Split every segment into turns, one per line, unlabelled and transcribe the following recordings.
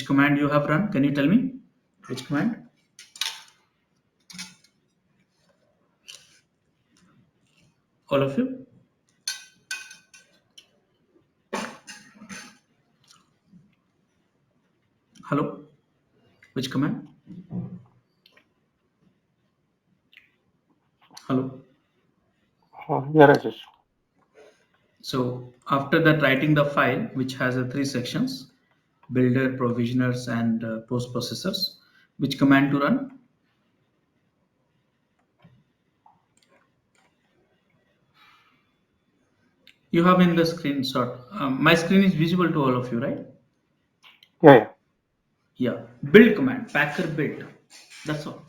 command you have run? Can you tell me which command? All of you? Hello? Which command? Hello?
Yeah, Rajesh.
So after that, writing the file, which has three sections, builder, provisioners, and post processors, which command to run? You have in the screenshot. My screen is visible to all of you, right?
Yeah.
Yeah. Build command, Packer build. That's all.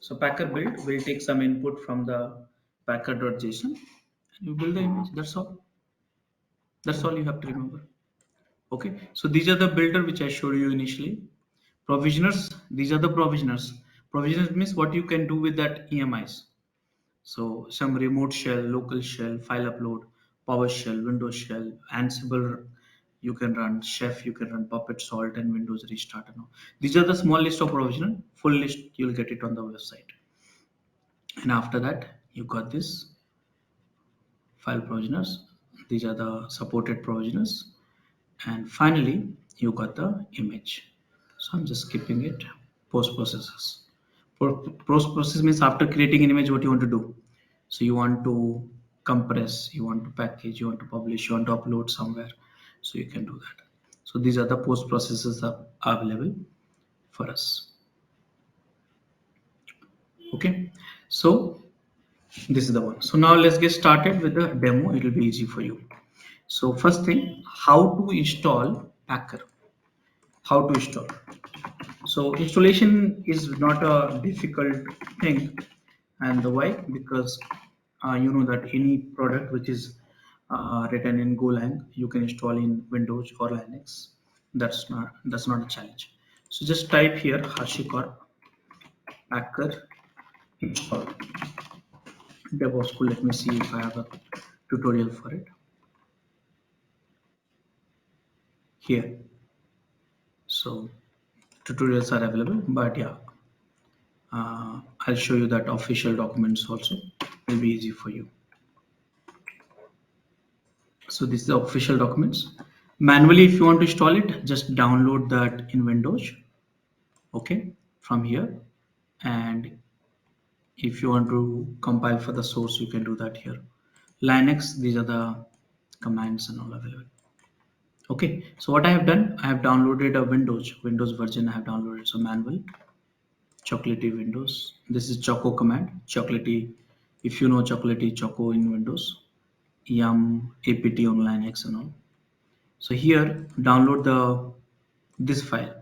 So Packer build will take some input from the packer.json and you build the image. That's all. That's all you have to remember. Okay. So these are the builder which I showed you initially. Provisioners, these are the provisioners. Provisioners means what you can do with that EMIs. So some remote shell, local shell, file upload, PowerShell, Windows Shell, Ansible you can run, Chef you can run, Puppet, Salt, and Windows Restart. And all. These are the small list of provisional. Full list you'll get it on the website. And after that you got this file provisioners. These are the supported provisioners. And finally you got the image. So I'm just skipping it. Post processors. Post process means after creating an image, what you want to do. So you want to compress, you want to package, you want to publish, you want to upload somewhere. So you can do that. So these are the post processes that are available for us. Okay. So this is the one. So now let's get started with the demo. It will be easy for you. So first thing, how to install Packer. How to install. So installation is not a difficult thing, and why? Because you know that any product which is written in Golang, you can install in Windows or Linux. That's not a challenge. So just type here HashiCorp Packer install DevOps school. Let me see if I have a tutorial for it here. So tutorials are available, but yeah, I'll show you that official documents also will be easy for you. So this is the official documents. Manually, if you want to install it, just download that in Windows. Okay, from here. And if you want to compile for the source, you can do that here. Linux, these are the commands and all available. Okay, so what I have done, I have downloaded a Windows version I have downloaded. So manual, chocolatey Windows. This is Choco command, chocolatey. If you know chocolatey Choco in Windows, yum apt on Linux and all. So here download this file.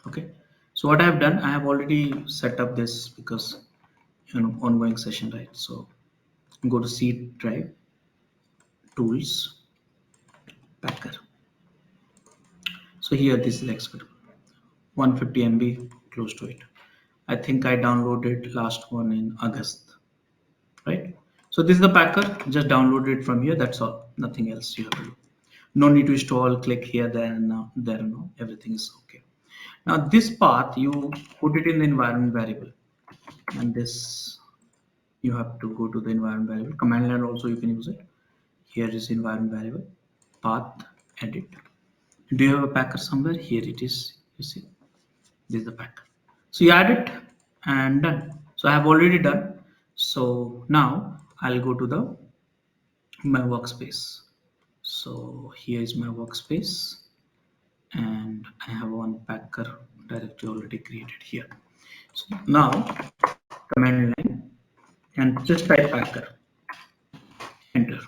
Okay, so what I have done, I have already set up this because ongoing session, right? So go to C drive, tools, Packer. So here this is expert 150 MB, close to it. I think I downloaded last one in August, right? So this is the Packer, just download it from here. That's all, nothing else you have to do. No need to install, click here, there, and there, no, everything is okay. Now this path you put it in the environment variable, and this you have to go to the environment variable. Command line also you can use it. Here is environment variable, path, edit. Do you have a Packer somewhere? Here it is. You see, this is the Packer. So you add it and done. So I have already done. So now I'll go to the my workspace. So here is my workspace, and I have one Packer directory already created here. So now command line and just type Packer, enter.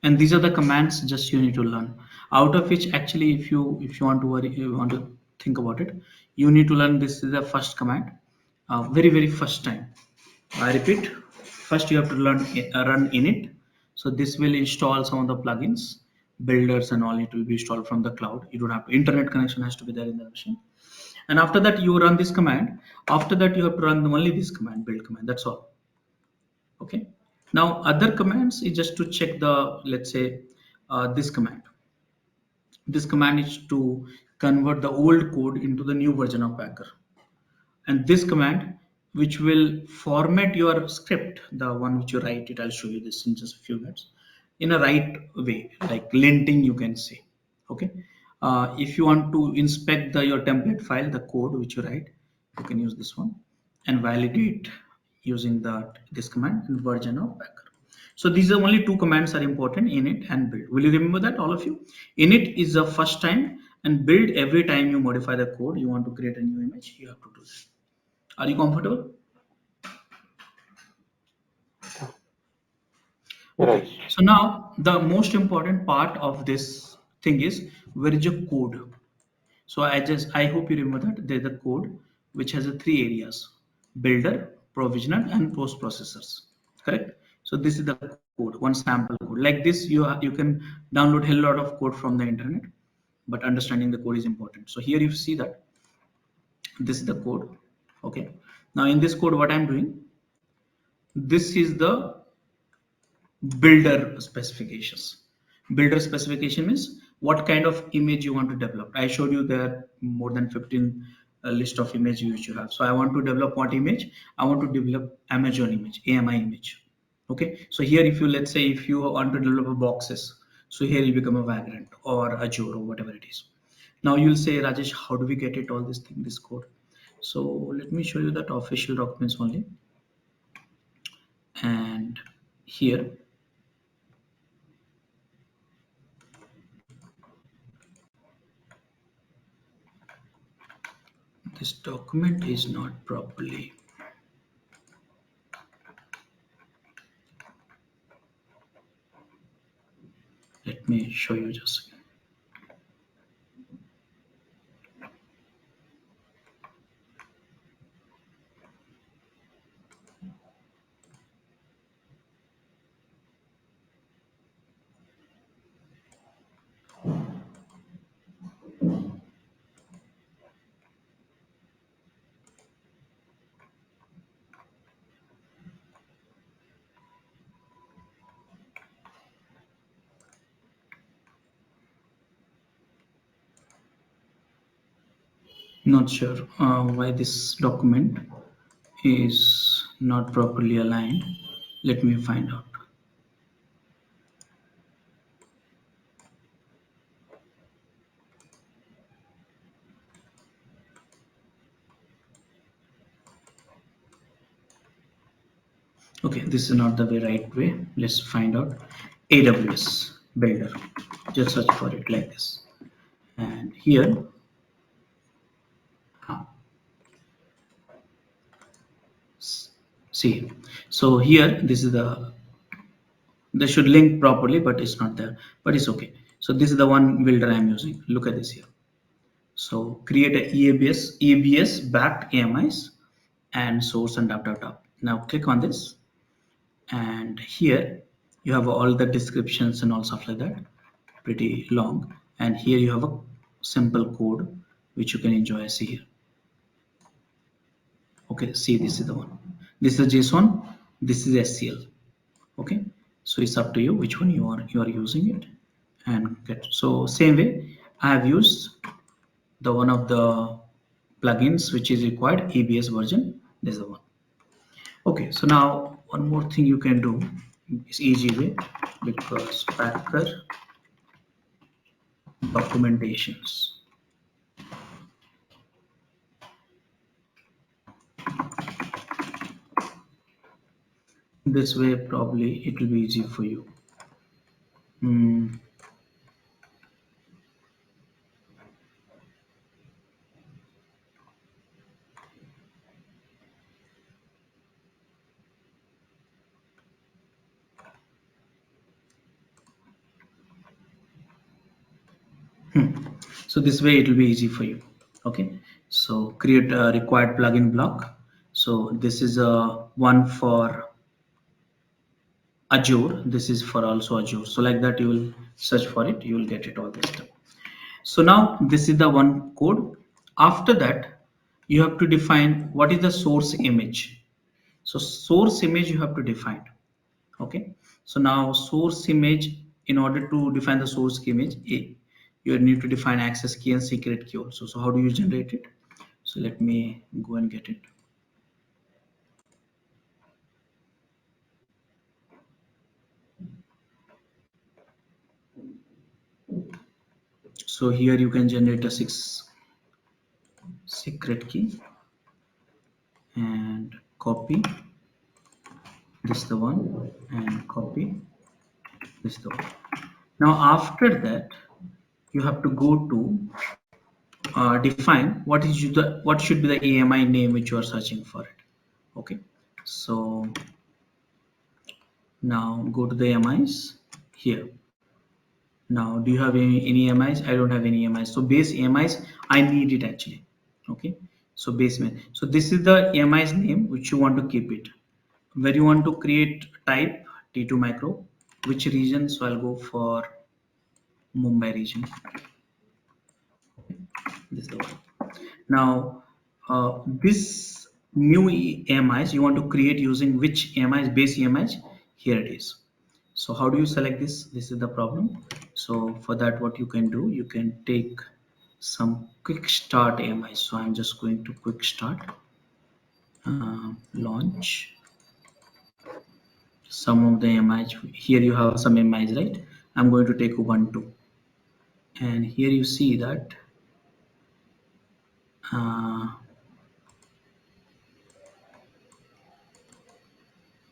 And these are the commands just you need to learn. Out of which actually, if you want to worry, you want to think about it, you need to learn this is the first command, very first time. I repeat, first you have to learn run init. So this will install some of the plugins, builders and all. It will be installed from the cloud. You don't have to. Internet connection has to be there in the machine. And after that, you run this command. After that, you have to run only this command, build command. That's all. Okay. Now other commands is just to check the, let's say, this command. This command is to convert the old code into the new version of Packer. And this command, which will format your script, the one which you write it, I'll show you this in just a few minutes, in a right way, like linting, you can say. Okay. If you want to inspect your template file, the code which you write, you can use this one and validate using this command and version of Packer. So these are only two commands are important: init and build. Will you remember that, all of you? Init is the first time, and build every time you modify the code, you want to create a new image, you have to do this. Are you comfortable?
Yeah,
Okay.
Rajesh.
So now the most important part of this thing is, where is your code? So I hope you remember that there's a code which has a three areas: builder, provisioner, and post processors. Correct? So this is the code, one sample code. Like this, you can download a lot of code from the internet, but understanding the code is important. So here you see that this is the code. Okay. Now in this code, what I'm doing, this is the builder specifications. Builder specification means what kind of image you want to develop. I showed you there more than 15 list of images you should have. So I want to develop what image? I want to develop Amazon image, AMI image. Okay. So here, if you, let's say, if you want to develop boxes, so here you become a Vagrant or Azure or whatever it is. Now you'll say, Rajesh, how do we get it all this thing, this code? So let me show you that official documents only. And here, this document is not properly. Let me show you just. Not sure why this document is not properly aligned. Let me find out. Okay, this is not the right way. Let's find out. AWS builder. Just search for it like this. And here, see. So here, this is the. They should link properly, but it's not there. But it's okay. So this is the one builder I'm using. Look at this here. So create a EBS backed AMIs and source and dot. Now click on this, and here you have all the descriptions and all stuff like that, pretty long. And here you have a simple code which you can enjoy. See here. Okay, see, this is the one. This is JSON. This is SCL. Okay, so it's up to you which one you are using it and get. So same way I have used the one of the plugins which is required, EBS version. This is the one. Okay, so now one more thing you can do is easy way, because Packer documentations. This way probably it will be easy for you. Hmm. So this way it will be easy for you. Okay, so create a required plugin block. So this is a one for Azure. This is for also Azure. So like that you will search for it. You will get it all this stuff. So now this is the one code. After that, you have to define what is the source image. So source image you have to define. Okay. So now source image, in order to define the source image, you need to define access key and secret key also. So how do you generate it? So let me go and get it. So here you can generate a 6 secret key and copy this the one and copy this the one. Now after that you have to go to define what should be the AMI name which you are searching for it. Okay, so now go to the AMIs here. Now do you have any AMIs? I don't have any AMIs. So base AMIs I need it actually. Okay, so base AMI. So this is the AMI's name which you want to keep it. Where you want to create type T2 micro, which region? So I'll go for Mumbai region. This is the one. Now this new AMIs you want to create using which AMIs? Base AMIs. Here it is. So how do you select this? This is the problem. So for that, what you can do, you can take some quick start AMIs. So I'm just going to quick start, launch some of the AMIs. Here you have some AMIs, right? I'm going to take Ubuntu, and here you see that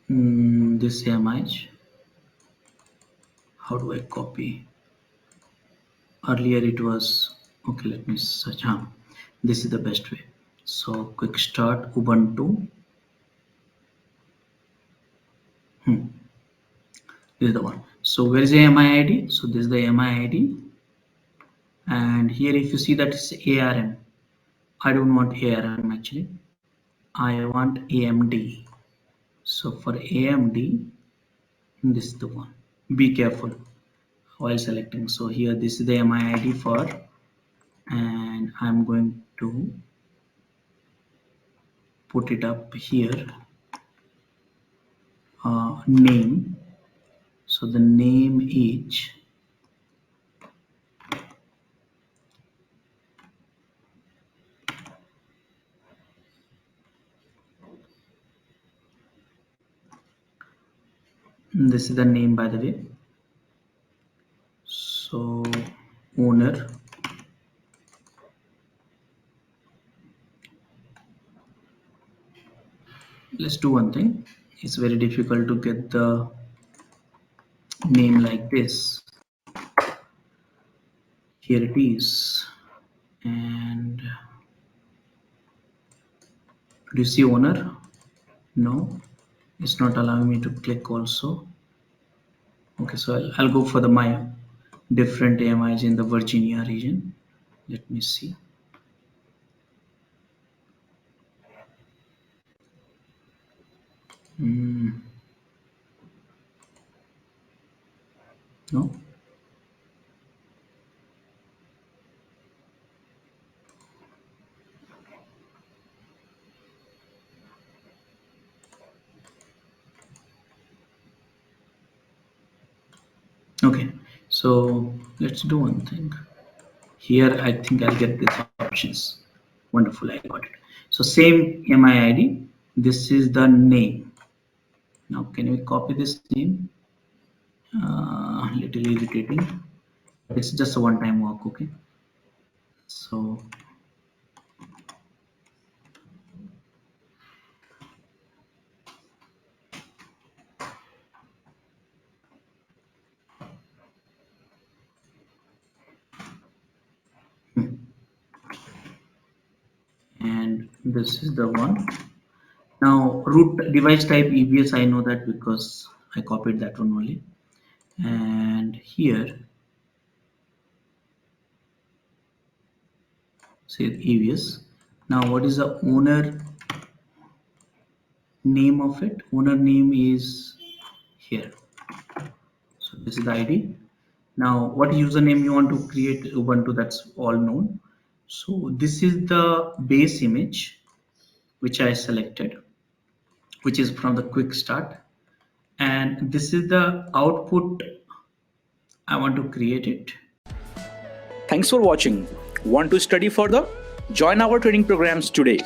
this AMI. How do I copy? Earlier it was okay. Let me search. This is the best way. So quick start Ubuntu. This is the one. So where is the AMI ID? So this is the AMI ID, and here if you see that it's ARM. I don't want ARM actually. I want AMD. So for AMD, this is the one. Be careful while selecting. So here this is the AMI ID for, and I'm going to put it up here. Name. So the name is this is the name, by the way. So owner, let's do one thing. It's very difficult to get the name like this. Here it is, and do you see owner? No, it's not allowing me to click also. Okay, so I'll go for the my different AMIs in the Virginia region. Let me see. No. Okay, so let's do one thing. Here I think I'll get these options. Wonderful, I got it. So same AMI ID. This is the name. Now can we copy this name? Little irritating. It's just a one-time work, okay? So and this is the one. Now root device type EBS, I know that because I copied that one only. And here say EBS. Now what is the owner name of it? Owner name is here. So this is the ID. Now what username you want to create Ubuntu, that's all known. So this is the base image which I selected, which is from the quick start, and this is the output I want to create it.
Thanks for watching. Want to study further? Join our training programs today.